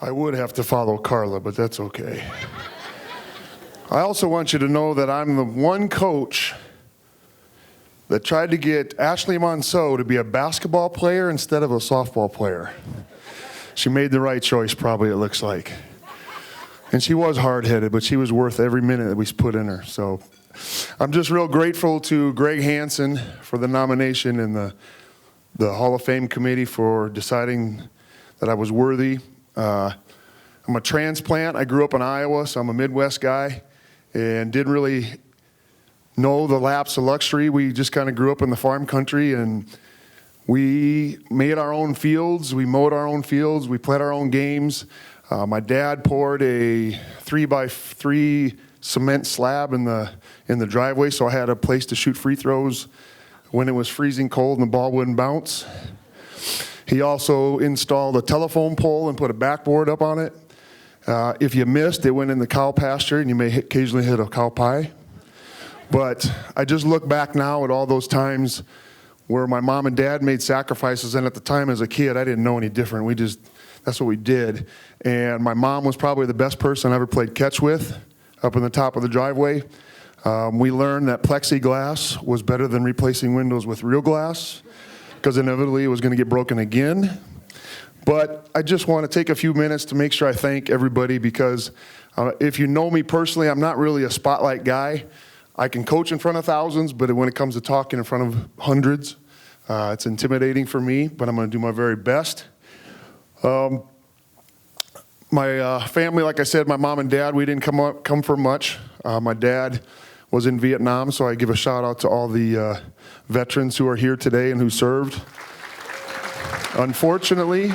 I would have to follow Carla, but that's okay. I also want you to know that I'm the one coach that tried to get Ashley Monceau to be a basketball player instead of a softball player. She made the right choice, probably, it looks like. And she was hard-headed, but she was worth every minute that we put in her. So I'm just real grateful to Greg Hansen for the nomination and the Hall of Fame committee for deciding that I was worthy. I'm a transplant. I grew up in Iowa, so I'm a Midwest guy and didn't really know the laps of luxury. We just kind of grew up in the farm country, and we made our own fields. We mowed our own fields. We played our own games. My dad poured a 3x3 cement slab in the driveway, so I had a place to shoot free throws when it was freezing cold and the ball wouldn't bounce. He also installed a telephone pole and put a backboard up on it. If you missed, it went in the cow pasture, and you may occasionally hit a cow pie. But I just look back now at all those times where my mom and dad made sacrifices, and at the time as a kid, I didn't know any different. That's what we did. And my mom was probably the best person I ever played catch with up in the top of the driveway. We learned that plexiglass was better than replacing windows with real glass, because inevitably it was going to get broken again. But I just want to take a few minutes to make sure I thank everybody, because if you know me personally, I'm not really a spotlight guy. I can coach in front of thousands, but when it comes to talking in front of hundreds, it's intimidating for me, but I'm going to do my very best. My family, like I said, my mom and dad, we didn't come from much. My dad was in Vietnam, so I give a shout out to all the veterans who are here today and who served. Unfortunately,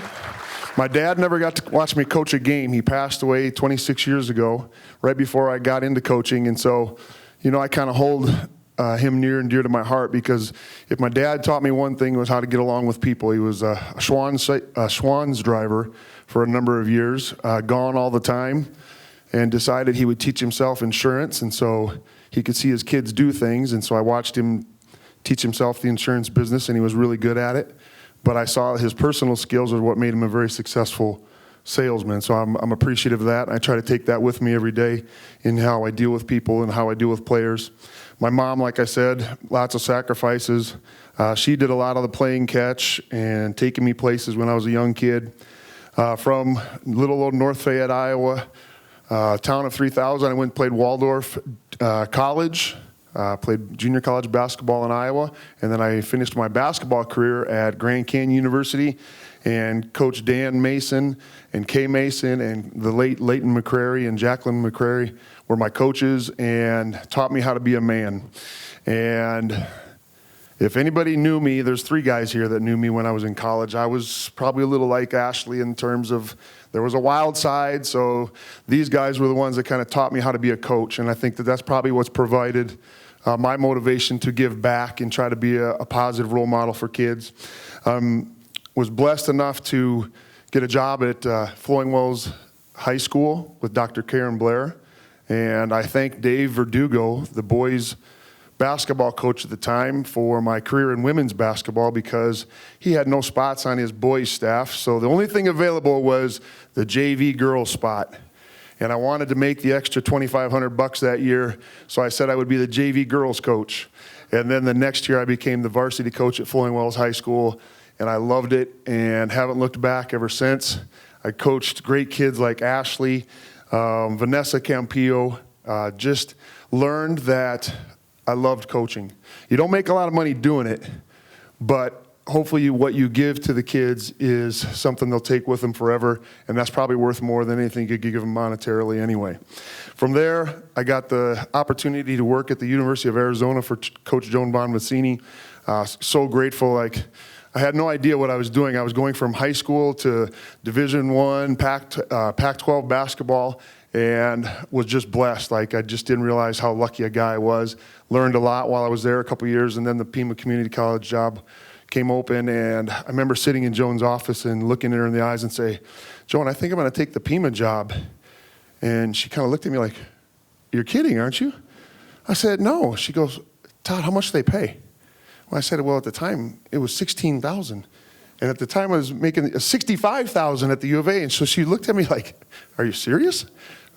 my dad never got to watch me coach a game. He passed away 26 years ago, right before I got into coaching, and so, I kind of hold him near and dear to my heart, because if my dad taught me one thing, it was how to get along with people. He was a Schwann's driver for a number of years, gone all the time, and decided he would teach himself insurance, and so he could see his kids do things, and so I watched him teach himself the insurance business, and he was really good at it. But I saw his personal skills are what made him a very successful salesman, so I'm appreciative of that. I try to take that with me every day in how I deal with people and how I deal with players. My mom, like I said, lots of sacrifices. She did a lot of the playing catch and taking me places when I was a young kid. From little old North Fayette, Iowa, town of 3,000, I went and played Waldorf College. Played junior college basketball in Iowa, and then I finished my basketball career at Grand Canyon University, and Coach Dan Mason and Kay Mason and the late Leighton McCrary and Jacqueline McCrary were my coaches and taught me how to be a man. And if anybody knew me, there's 3 guys here that knew me when I was in college. I was probably a little like Ashley in terms of there was a wild side, so these guys were the ones that kind of taught me how to be a coach, and I think that that's probably what's provided my motivation to give back and try to be a positive role model for kids. Was blessed enough to get a job at Flowing Wells High School with Dr. Karen Blair, and I thank Dave Verdugo, the boys' basketball coach at the time, for my career in women's basketball, because he had no spots on his boys' staff, so the only thing available was the JV girls spot. And I wanted to make the extra $2,500 that year, so I said I would be the JV girls coach. And then the next year I became the varsity coach at Flowing Wells High School, and I loved it and haven't looked back ever since. I coached great kids like Ashley, Vanessa Campillo, just learned that I loved coaching. You don't make a lot of money doing it, but hopefully what you give to the kids is something they'll take with them forever, and that's probably worth more than anything you could give them monetarily anyway. From there, I got the opportunity to work at the University of Arizona for Coach Joan Bonvicini. So grateful. I had no idea what I was doing. I was going from high school to Division I, Pac-12 basketball, and was just blessed. I just didn't realize how lucky a guy I was. Learned a lot while I was there a couple years, and then the Pima Community College job came open, and I remember sitting in Joan's office and looking at her in the eyes and say, "Joan, I think I'm going to take the Pima job." And she kind of looked at me like, "You're kidding, aren't you?" I said, "No." She goes, "Todd, how much do they pay?" Well, I said, "Well, at the time, it was $16,000. And at the time I was making $65,000 at the U of A. And so she looked at me like, are you serious?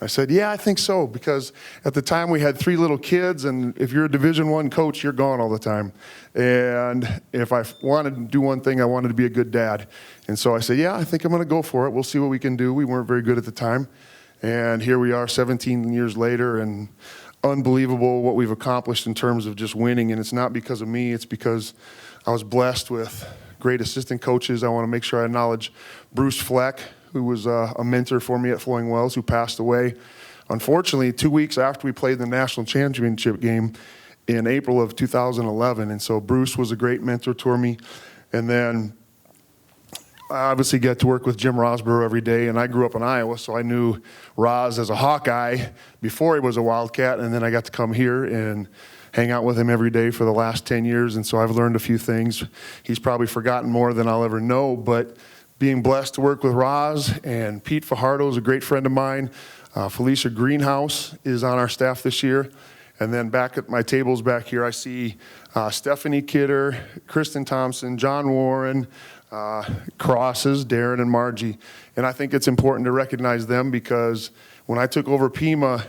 I said, yeah, I think so, because at the time we had 3 little kids, and if you're a Division I coach, you're gone all the time. And if I wanted to do one thing, I wanted to be a good dad. And so I said, yeah, I think I'm going to go for it. We'll see what we can do. We weren't very good at the time. And here we are 17 years later, and unbelievable what we've accomplished in terms of just winning. And it's not because of me. It's because I was blessed with great assistant coaches. I want to make sure I acknowledge Bruce Fleck, who was a mentor for me at Flowing Wells, who passed away, unfortunately, 2 weeks after we played the national championship game in April of 2011. And so Bruce was a great mentor to me. And then I obviously get to work with Jim Rosborough every day, and I grew up in Iowa, so I knew Roz as a Hawkeye before he was a Wildcat, and then I got to come here and hang out with him every day for the last 10 years, and so I've learned a few things. He's probably forgotten more than I'll ever know, but being blessed to work with Roz, and Pete Fajardo is a great friend of mine. Felicia Greenhouse is on our staff this year. And then back at my tables back here, I see Stephanie Kidder, Kristen Thompson, John Warren, Crosses, Darren and Margie. And I think it's important to recognize them, because when I took over Pima,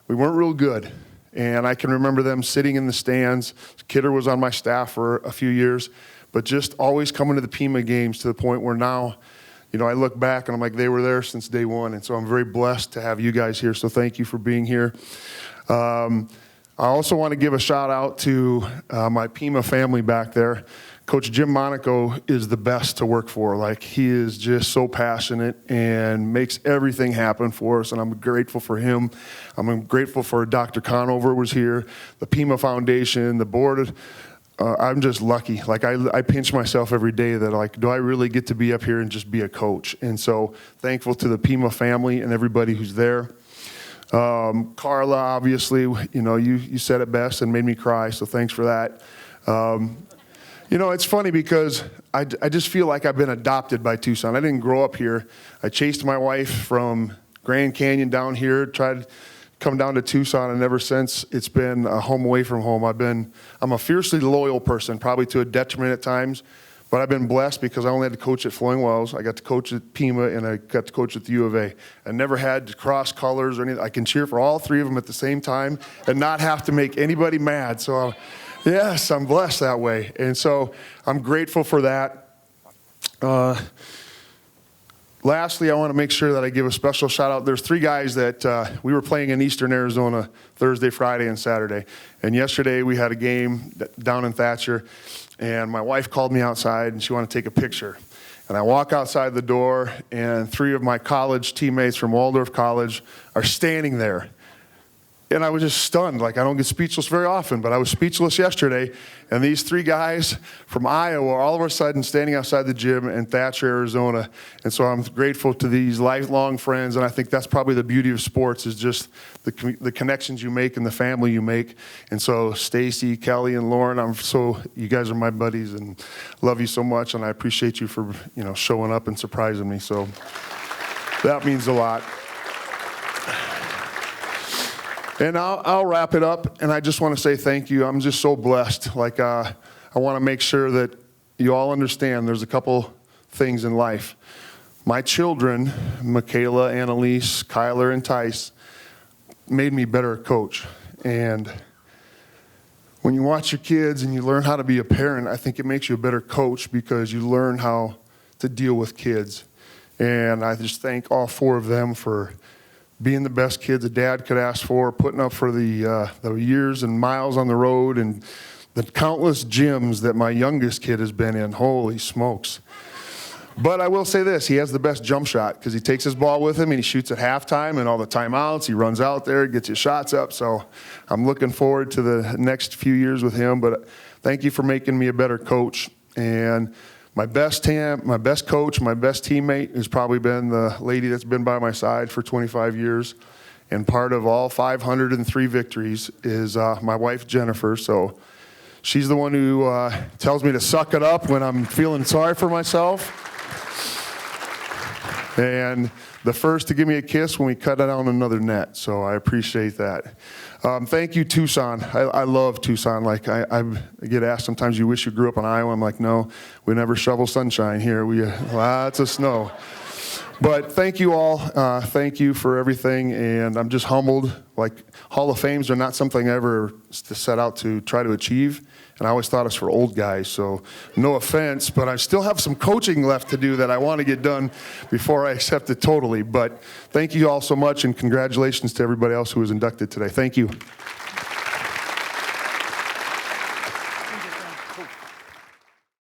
we weren't real good. And I can remember them sitting in the stands. Kidder was on my staff for a few years, but just always coming to the Pima games, to the point where now, I look back and I'm like, they were there since day one. And so I'm very blessed to have you guys here. So thank you for being here. I also want to give a shout out to my Pima family back there. Coach Jim Monaco is the best to work for. Like, he is just so passionate and makes everything happen for us, and I'm grateful for him. I'm grateful for Dr. Conover was here, the Pima Foundation, the board. I'm just lucky. Like, I pinch myself every day that, like, do I really get to be up here and just be a coach? And so thankful to the Pima family and everybody who's there. Carla, obviously, you said it best and made me cry, so thanks for that. It's funny because I just feel like I've been adopted by Tucson. I didn't grow up here. I chased my wife from Grand Canyon down here, tried to come down to Tucson, and ever since it's been a home away from home. I'm a fiercely loyal person, probably to a detriment at times, but I've been blessed because I only had to coach at Flowing Wells. I got to coach at Pima, and I got to coach at the U of A. I never had to cross colors or anything. I can cheer for all 3 of them at the same time and not have to make anybody mad. So yes, I'm blessed that way. And so I'm grateful for that. Lastly, I want to make sure that I give a special shout out. There's 3 guys that we were playing in Eastern Arizona Thursday, Friday, and Saturday. And yesterday we had a game down in Thatcher, and my wife called me outside and she wanted to take a picture. And I walk outside the door, and 3 of my college teammates from Waldorf College are standing there. And I was just stunned. Like, I don't get speechless very often, but I was speechless yesterday. And these 3 guys from Iowa are all of a sudden standing outside the gym in Thatcher, Arizona. And so I'm grateful to these lifelong friends. And I think that's probably the beauty of sports, is just the connections you make and the family you make. And so Stacy, Kelly, and Lauren, you guys are my buddies and love you so much. And I appreciate you for, showing up and surprising me. So that means a lot. And I'll wrap it up, and I just want to say thank you. I'm just so blessed. Like, I want to make sure that you all understand there's a couple things in life. My children, Michaela, Annalise, Kyler, and Tice, made me better coach. And when you watch your kids and you learn how to be a parent, I think it makes you a better coach, because you learn how to deal with kids. And I just thank all 4 of them for being the best kids a dad could ask for, putting up for the years and miles on the road, and the countless gyms that my youngest kid has been in. Holy smokes. But I will say this, he has the best jump shot, because he takes his ball with him and he shoots at halftime and all the timeouts. He runs out there, gets his shots up. So I'm looking forward to the next few years with him. But thank you for making me a better coach. And my best coach, my best teammate has probably been the lady that's been by my side for 25 years. And part of all 503 victories is my wife, Jennifer. So she's the one who tells me to suck it up when I'm feeling sorry for myself. and the first to give me a kiss when we cut down another net. So I appreciate that. Thank you, Tucson. I love Tucson. Like I get asked sometimes, you wish you grew up in Iowa. I'm like, no, we never shovel sunshine here. We lots of snow. But thank you all. Thank you for everything. And I'm just humbled. Like, Hall of Fames are not something I ever set out to try to achieve. And I always thought it's for old guys. So no offense, but I still have some coaching left to do that I want to get done before I accept it totally. But thank you all so much, and congratulations to everybody else who was inducted today. Thank you.